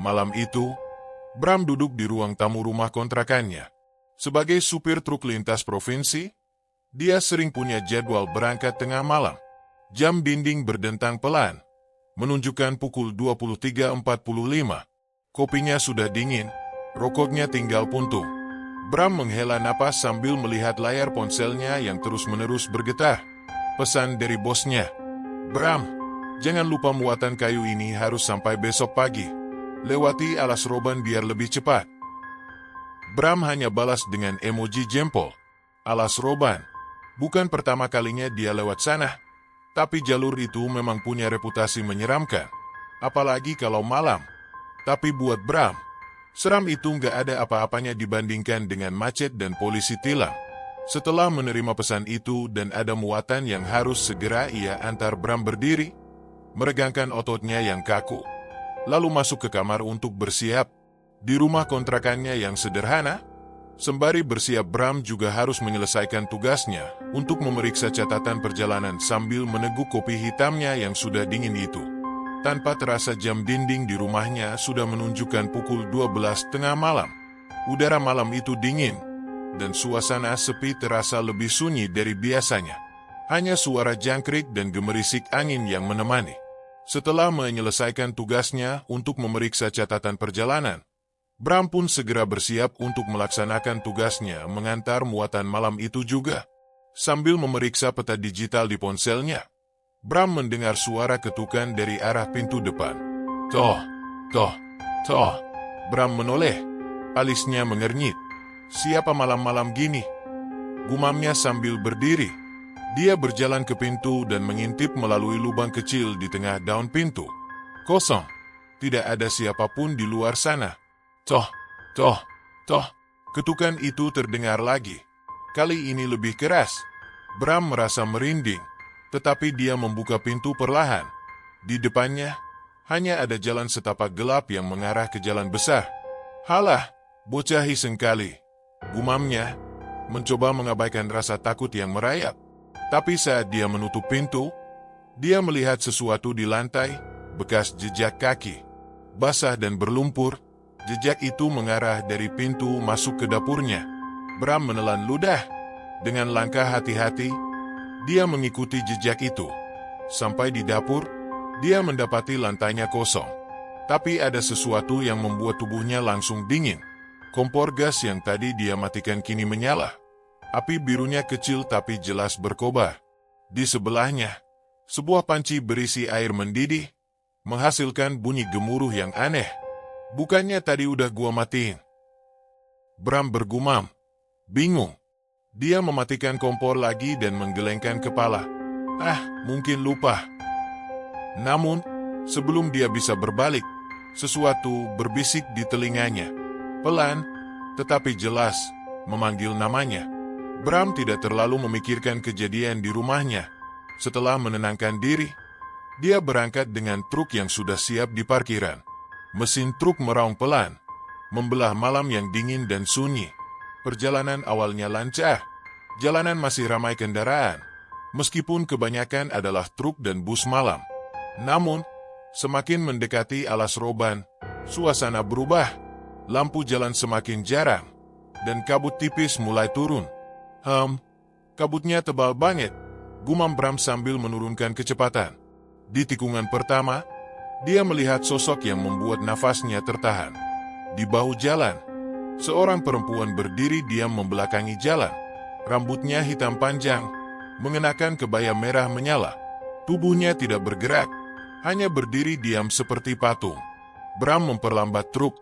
Malam itu, Bram duduk di ruang tamu rumah kontrakannya. Sebagai supir truk lintas provinsi, dia sering punya jadwal berangkat tengah malam. Jam dinding berdentang pelan, menunjukkan pukul 23.45. Kopinya sudah dingin, rokoknya tinggal puntung. Bram menghela napas sambil melihat layar ponselnya yang terus-menerus bergetar. Pesan dari bosnya, "Bram, jangan lupa muatan kayu ini harus sampai besok pagi. Lewati alas roban biar lebih cepat." Bram hanya balas dengan emoji jempol. Alas roban. Bukan pertama kalinya dia lewat sana, tapi jalur itu memang punya reputasi menyeramkan. Apalagi kalau malam. Tapi buat Bram, seram itu nggak ada apa-apanya dibandingkan dengan macet dan polisi tilang. Setelah menerima pesan itu dan ada muatan yang harus segera ia antar, Bram berdiri, meregangkan ototnya yang kaku, lalu masuk ke kamar untuk bersiap. Di rumah kontrakannya yang sederhana, sembari bersiap Bram juga harus menyelesaikan tugasnya untuk memeriksa catatan perjalanan sambil meneguk kopi hitamnya yang sudah dingin itu. Tanpa terasa jam dinding di rumahnya sudah menunjukkan pukul 12 tengah malam. Udara malam itu dingin, dan suasana sepi terasa lebih sunyi dari biasanya. Hanya suara jangkrik dan gemerisik angin yang menemani. Setelah menyelesaikan tugasnya untuk memeriksa catatan perjalanan, Bram pun segera bersiap untuk melaksanakan tugasnya mengantar muatan malam itu juga. Sambil memeriksa peta digital di ponselnya, Bram mendengar suara ketukan dari arah pintu depan. Toh. Bram menoleh, alisnya mengernyit. "Siapa malam-malam gini?" gumamnya sambil berdiri. Dia berjalan ke pintu dan mengintip melalui lubang kecil di tengah daun pintu. Kosong. Tidak ada siapapun di luar sana. Toh. Ketukan itu terdengar lagi. Kali ini lebih keras. Bram merasa merinding. Tetapi dia membuka pintu perlahan. Di depannya, hanya ada jalan setapak gelap yang mengarah ke jalan besar. "Halah, bocah iseng kali," gumamnya, mencoba mengabaikan rasa takut yang merayap. Tapi saat dia menutup pintu, dia melihat sesuatu di lantai, bekas jejak kaki. Basah dan berlumpur, jejak itu mengarah dari pintu masuk ke dapurnya. Bram menelan ludah. Dengan langkah hati-hati, dia mengikuti jejak itu. Sampai di dapur, dia mendapati lantainya kosong. Tapi ada sesuatu yang membuat tubuhnya langsung dingin. Kompor gas yang tadi dia matikan kini menyala. Api birunya kecil tapi jelas berkobar. Di sebelahnya, sebuah panci berisi air mendidih, menghasilkan bunyi gemuruh yang aneh. "Bukannya tadi udah gua matiin?" Bram bergumam, bingung. Dia mematikan kompor lagi dan menggelengkan kepala. Mungkin lupa. Namun, sebelum dia bisa berbalik, sesuatu berbisik di telinganya. Pelan, tetapi jelas, memanggil namanya. Bram tidak terlalu memikirkan kejadian di rumahnya. Setelah menenangkan diri, dia berangkat dengan truk yang sudah siap di parkiran. Mesin truk meraung pelan, membelah malam yang dingin dan sunyi. Perjalanan awalnya lancar. Jalanan masih ramai kendaraan, meskipun kebanyakan adalah truk dan bus malam. Namun, semakin mendekati alas roban, suasana berubah. Lampu jalan semakin jarang, dan kabut tipis mulai turun. Kabutnya tebal banget, gumam Bram sambil menurunkan kecepatan. Di tikungan pertama, dia melihat sosok yang membuat nafasnya tertahan. Di bahu jalan, seorang perempuan berdiri diam membelakangi jalan. Rambutnya hitam panjang, mengenakan kebaya merah menyala. Tubuhnya tidak bergerak, hanya berdiri diam seperti patung. Bram memperlambat truk,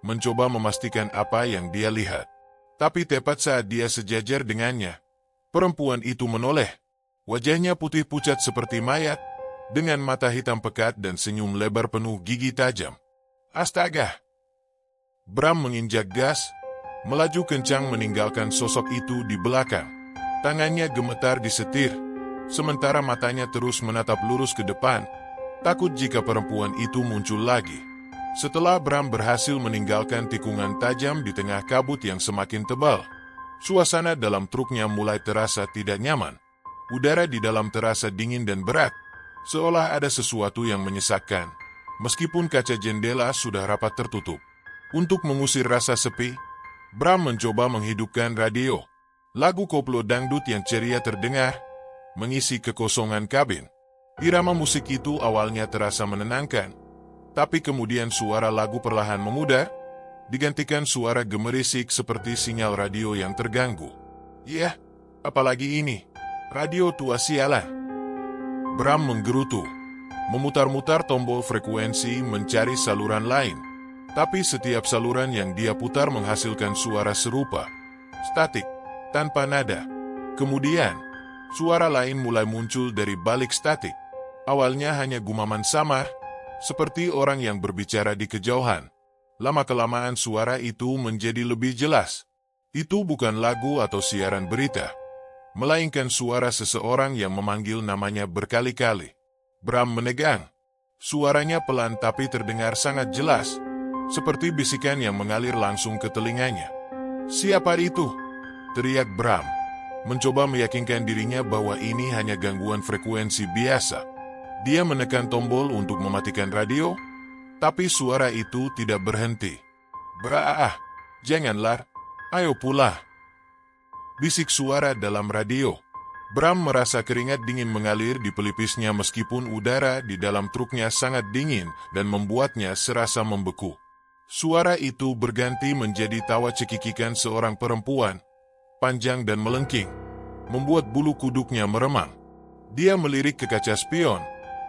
mencoba memastikan apa yang dia lihat. Tapi tepat saat dia sejajar dengannya, perempuan itu menoleh. Wajahnya putih pucat seperti mayat, dengan mata hitam pekat dan senyum lebar penuh gigi tajam. Astaga! Bram menginjak gas, melaju kencang meninggalkan sosok itu di belakang. Tangannya gemetar di setir, sementara matanya terus menatap lurus ke depan, takut jika perempuan itu muncul lagi. Setelah Bram berhasil meninggalkan tikungan tajam di tengah kabut yang semakin tebal, suasana dalam truknya mulai terasa tidak nyaman. Udara di dalam terasa dingin dan berat, seolah ada sesuatu yang menyesakkan. meskipun kaca jendela sudah rapat tertutup. Untuk mengusir rasa sepi, Bram mencoba menghidupkan radio. Lagu koplo dangdut yang ceria terdengar, mengisi kekosongan kabin. Irama musik itu awalnya terasa menenangkan, tapi kemudian suara lagu perlahan memudar, digantikan suara gemerisik seperti sinyal radio yang terganggu. Yah, apalagi ini? Radio tua sialan. Bram menggerutu, memutar-mutar tombol frekuensi mencari saluran lain, tapi setiap saluran yang dia putar menghasilkan suara serupa, statik, tanpa nada. Kemudian, suara lain mulai muncul dari balik statik. Awalnya hanya gumaman samar, seperti orang yang berbicara di kejauhan. Lama-kelamaan suara itu menjadi lebih jelas. Itu bukan lagu atau siaran berita, melainkan suara seseorang yang memanggil namanya berkali-kali. Bram menegang. Suaranya pelan tapi terdengar sangat jelas, seperti bisikan yang mengalir langsung ke telinganya. "Siapa itu?" teriak Bram, mencoba meyakinkan dirinya bahwa ini hanya gangguan frekuensi biasa. Dia menekan tombol untuk mematikan radio, tapi suara itu tidak berhenti. "Brah, janganlah, ayo pula," bisik suara dalam radio. Bram merasa keringat dingin mengalir di pelipisnya meskipun udara di dalam truknya sangat dingin dan membuatnya serasa membeku. Suara itu berganti menjadi tawa cekikikan seorang perempuan, panjang dan melengking, membuat bulu kuduknya meremang. Dia melirik ke kaca spion,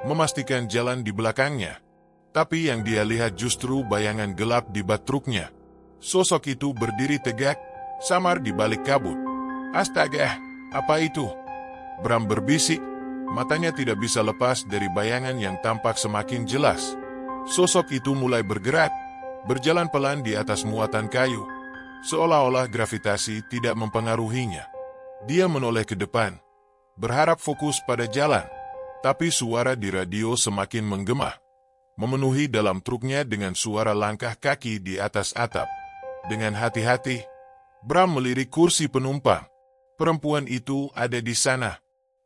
memastikan jalan di belakangnya. Tapi yang dia lihat justru bayangan gelap di bak truknya. Sosok itu berdiri tegak, samar di balik kabut. "Astaga, apa itu?" Bram berbisik, matanya tidak bisa lepas dari bayangan yang tampak semakin jelas. Sosok itu mulai bergerak, berjalan pelan di atas muatan kayu, seolah-olah gravitasi tidak mempengaruhinya. Dia menoleh ke depan, berharap fokus pada jalan, tapi suara di radio semakin menggema, memenuhi dalam truknya dengan suara langkah kaki di atas atap. Dengan hati-hati, Bram melirik kursi penumpang. Perempuan itu ada di sana.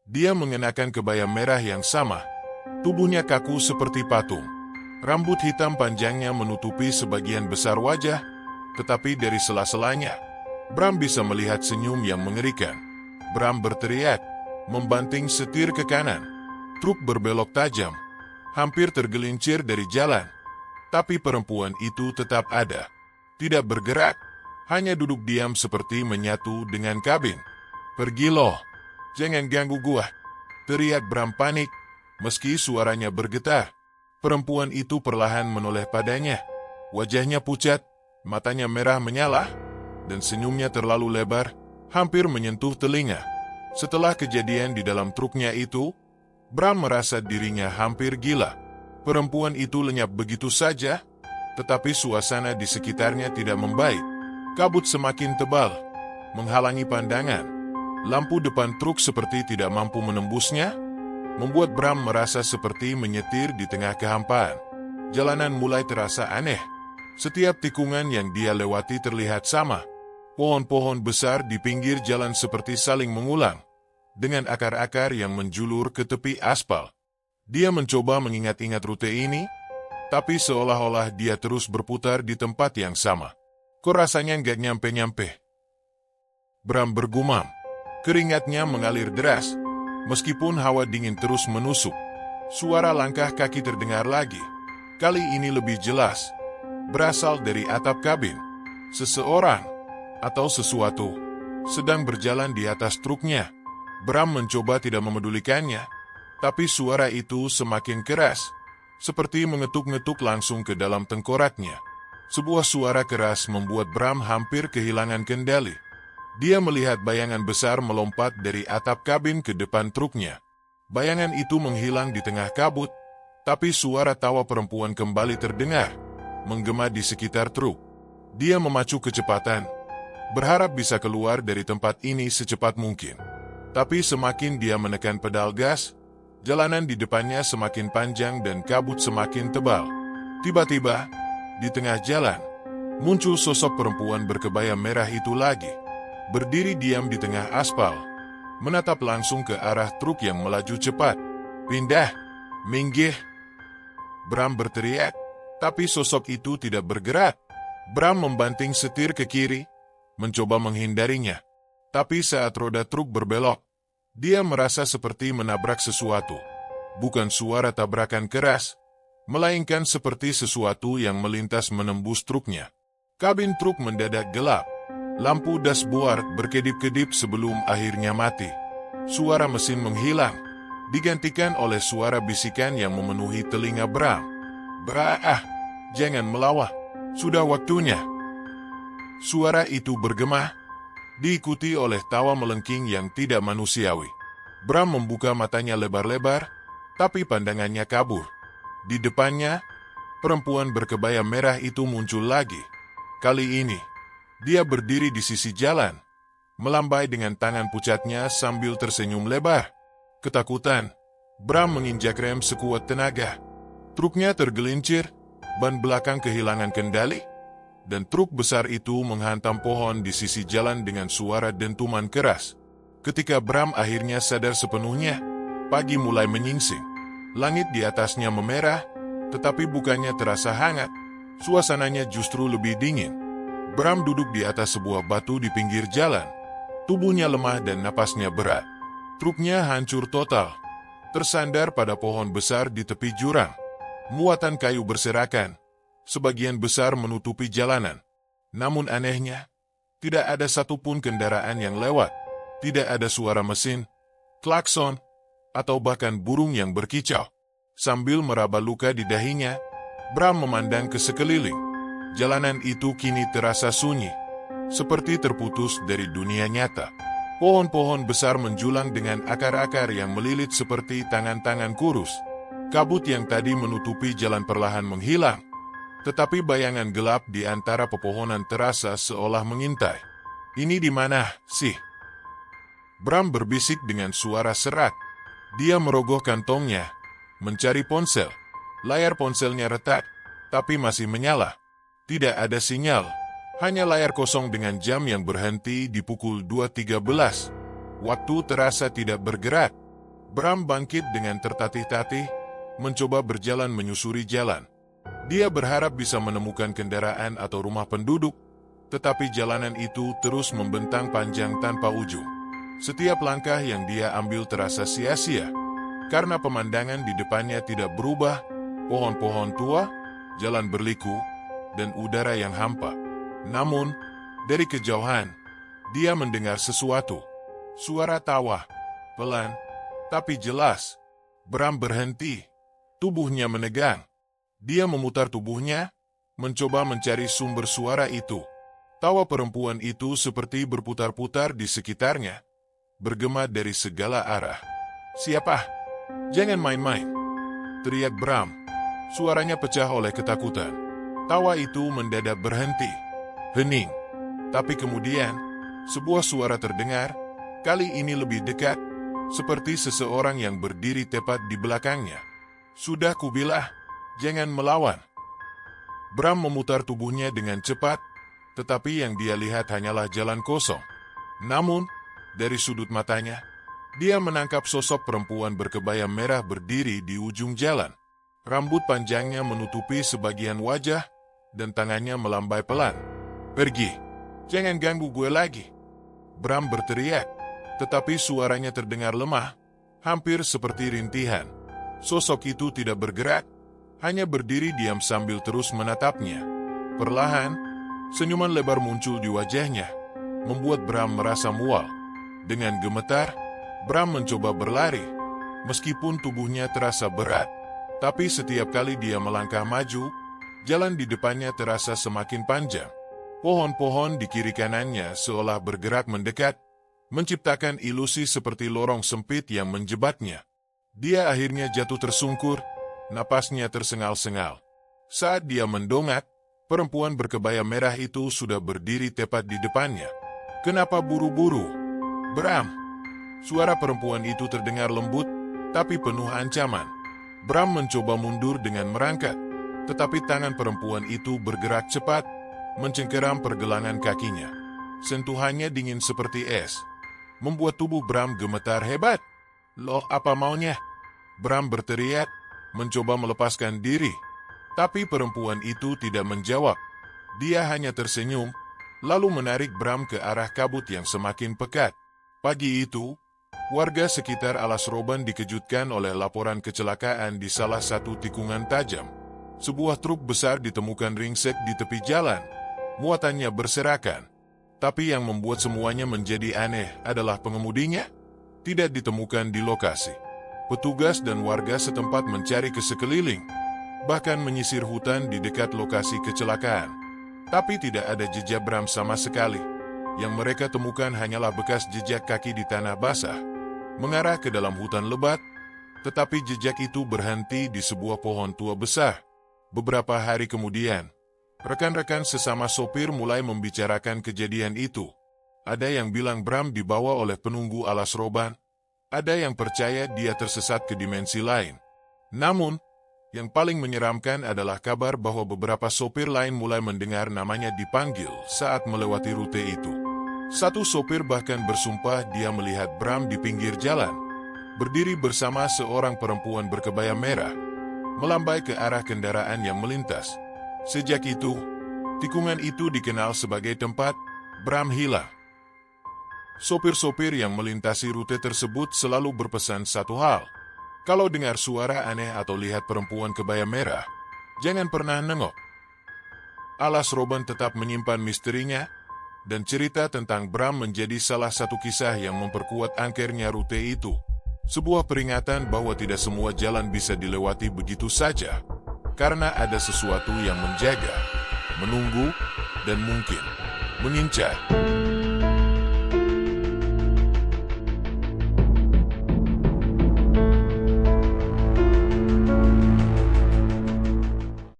Dia mengenakan kebaya merah yang sama. Tubuhnya kaku seperti patung. Rambut hitam panjangnya menutupi sebagian besar wajah, tetapi dari sela-selanya, Bram bisa melihat senyum yang mengerikan. Bram berteriak, membanting setir ke kanan. Truk berbelok tajam, hampir tergelincir dari jalan. Tapi perempuan itu tetap ada. Tidak bergerak, hanya duduk diam seperti menyatu dengan kabin. "Pergi loh, jangan ganggu gua," teriak Bram panik, meski suaranya bergetar. Perempuan itu perlahan menoleh padanya. Wajahnya pucat, matanya merah menyala, dan senyumnya terlalu lebar, hampir menyentuh telinga. Setelah kejadian di dalam truknya itu, Bram merasa dirinya hampir gila. Perempuan itu lenyap begitu saja, tetapi suasana di sekitarnya tidak membaik. Kabut semakin tebal, menghalangi pandangan. Lampu depan truk seperti tidak mampu menembusnya, membuat Bram merasa seperti menyetir di tengah kehampaan. Jalanan mulai terasa aneh. Setiap tikungan yang dia lewati terlihat sama. Pohon-pohon besar di pinggir jalan seperti saling mengulang, dengan akar-akar yang menjulur ke tepi aspal. Dia mencoba mengingat-ingat rute ini, tapi seolah-olah dia terus berputar di tempat yang sama. "Kok rasanya nggak nyampe-nyampe?" Bram bergumam. Keringatnya mengalir deras, meskipun hawa dingin terus menusuk. Suara langkah kaki terdengar lagi. Kali ini lebih jelas, berasal dari atap kabin. Seseorang, atau sesuatu, sedang berjalan di atas truknya. Bram mencoba tidak memedulikannya, tapi suara itu semakin keras, seperti mengetuk-ngetuk langsung ke dalam tengkoraknya. Sebuah suara keras membuat Bram hampir kehilangan kendali. Dia melihat bayangan besar melompat dari atap kabin ke depan truknya. Bayangan itu menghilang di tengah kabut, tapi suara tawa perempuan kembali terdengar, menggema di sekitar truk. Dia memacu kecepatan, berharap bisa keluar dari tempat ini secepat mungkin. Tapi semakin dia menekan pedal gas, jalanan di depannya semakin panjang dan kabut semakin tebal. Tiba-tiba, di tengah jalan, muncul sosok perempuan berkebaya merah itu lagi. Berdiri diam di tengah aspal, menatap langsung ke arah truk yang melaju cepat. "Pindah, minggir," Bram berteriak, tapi sosok itu tidak bergerak. Bram membanting setir ke kiri, mencoba menghindarinya. Tapi saat roda truk berbelok, dia merasa seperti menabrak sesuatu. Bukan suara tabrakan keras, melainkan seperti sesuatu yang melintas menembus truknya. Kabin truk mendadak gelap. Lampu dashboard berkedip-kedip sebelum akhirnya mati. Suara mesin menghilang, digantikan oleh suara bisikan yang memenuhi telinga Bram. Jangan melawan, sudah waktunya. Suara itu bergema, diikuti oleh tawa melengking yang tidak manusiawi. Bram membuka matanya lebar-lebar, tapi pandangannya kabur. Di depannya, perempuan berkebaya merah itu muncul lagi. Kali ini, dia berdiri di sisi jalan, melambai dengan tangan pucatnya sambil tersenyum lebar. Ketakutan, Bram menginjak rem sekuat tenaga. Truknya tergelincir, ban belakang kehilangan kendali, dan truk besar itu menghantam pohon di sisi jalan dengan suara dentuman keras. Ketika Bram akhirnya sadar sepenuhnya, pagi mulai menyingsing. Langit di atasnya memerah, tetapi bukannya terasa hangat. Suasananya justru lebih dingin. Bram duduk di atas sebuah batu di pinggir jalan. Tubuhnya lemah dan napasnya berat. Truknya hancur total, tersandar pada pohon besar di tepi jurang. Muatan kayu berserakan, sebagian besar menutupi jalanan. Namun anehnya, tidak ada satupun kendaraan yang lewat. Tidak ada suara mesin, klakson, atau bahkan burung yang berkicau. Sambil meraba luka di dahinya, Bram memandang ke sekeliling. Jalanan itu kini terasa sunyi, seperti terputus dari dunia nyata. Pohon-pohon besar menjulang dengan akar-akar yang melilit seperti tangan-tangan kurus. Kabut yang tadi menutupi jalan perlahan menghilang, tetapi bayangan gelap di antara pepohonan terasa seolah mengintai. Ini di mana sih? Bram berbisik dengan suara serak. Dia merogoh kantongnya, mencari ponsel. Layar ponselnya retak, tapi masih menyala. Tidak ada sinyal, hanya layar kosong dengan jam yang berhenti di pukul 2.13. Waktu terasa tidak bergerak. Bram bangkit dengan tertatih-tatih, mencoba berjalan menyusuri jalan. Dia berharap bisa menemukan kendaraan atau rumah penduduk, tetapi jalanan itu terus membentang panjang tanpa ujung. Setiap langkah yang dia ambil terasa sia-sia, karena pemandangan di depannya tidak berubah, pohon-pohon tua, jalan berliku, dan udara yang hampa. Namun, dari kejauhan, dia mendengar sesuatu. Suara tawa, pelan, tapi jelas. Bram berhenti. Tubuhnya menegang. Dia memutar tubuhnya, mencoba mencari sumber suara itu. Tawa perempuan itu seperti berputar-putar di sekitarnya, bergema dari segala arah. "Siapa? Jangan main-main!" teriak Bram. Suaranya pecah oleh ketakutan. Tawa itu mendadak berhenti. Hening. Tapi kemudian, sebuah suara terdengar, kali ini lebih dekat, seperti seseorang yang berdiri tepat di belakangnya. "Sudah kubilang, jangan melawan." Bram memutar tubuhnya dengan cepat, tetapi yang dia lihat hanyalah jalan kosong. Namun, dari sudut matanya, dia menangkap sosok perempuan berkebaya merah berdiri di ujung jalan. Rambut panjangnya menutupi sebagian wajah, dan tangannya melambai pelan. "Pergi, jangan ganggu gue lagi." Bram berteriak, tetapi suaranya terdengar lemah, hampir seperti rintihan. Sosok itu tidak bergerak, hanya berdiri diam sambil terus menatapnya. Perlahan, senyuman lebar muncul di wajahnya, membuat Bram merasa mual. Dengan gemetar, Bram mencoba berlari, meskipun tubuhnya terasa berat. Tapi setiap kali dia melangkah maju, jalan di depannya terasa semakin panjang. Pohon-pohon di kiri kanannya seolah bergerak mendekat, menciptakan ilusi seperti lorong sempit yang menjebaknya. Dia akhirnya jatuh tersungkur, napasnya tersengal-sengal. Saat dia mendongak, perempuan berkebaya merah itu sudah berdiri tepat di depannya. "Kenapa buru-buru, Bram?" Suara perempuan itu terdengar lembut, tapi penuh ancaman. Bram mencoba mundur dengan merangkak, tetapi tangan perempuan itu bergerak cepat, mencengkeram pergelangan kakinya. Sentuhannya dingin seperti es, membuat tubuh Bram gemetar hebat. "Loh, apa maunya?" Bram berteriak, mencoba melepaskan diri. Tapi perempuan itu tidak menjawab. Dia hanya tersenyum, lalu menarik Bram ke arah kabut yang semakin pekat. Pagi itu, warga sekitar Alas Roban dikejutkan oleh laporan kecelakaan di salah satu tikungan tajam. Sebuah truk besar ditemukan ringsek di tepi jalan. Muatannya berserakan. Tapi yang membuat semuanya menjadi aneh adalah pengemudinya tidak ditemukan di lokasi. Petugas dan warga setempat mencari ke sekeliling, bahkan menyisir hutan di dekat lokasi kecelakaan. Tapi tidak ada jejak Bram sama sekali. Yang mereka temukan hanyalah bekas jejak kaki di tanah basah, mengarah ke dalam hutan lebat, tetapi jejak itu berhenti di sebuah pohon tua besar. Beberapa hari kemudian, rekan-rekan sesama sopir mulai membicarakan kejadian itu. Ada yang bilang Bram dibawa oleh penunggu Alas Roban, ada yang percaya dia tersesat ke dimensi lain. Namun, yang paling menyeramkan adalah kabar bahwa beberapa sopir lain mulai mendengar namanya dipanggil saat melewati rute itu. Satu sopir bahkan bersumpah dia melihat Bram di pinggir jalan, berdiri bersama seorang perempuan berkebaya merah, melambai ke arah kendaraan yang melintas. Sejak itu, tikungan itu dikenal sebagai tempat Bram hilang. Sopir-sopir yang melintasi rute tersebut selalu berpesan satu hal. Kalau dengar suara aneh atau lihat perempuan kebaya merah, jangan pernah nengok. Alas Roban tetap menyimpan misterinya, dan cerita tentang Bram menjadi salah satu kisah yang memperkuat angkernya rute itu. Sebuah peringatan bahwa tidak semua jalan bisa dilewati begitu saja, karena ada sesuatu yang menjaga, menunggu, dan mungkin mengincar.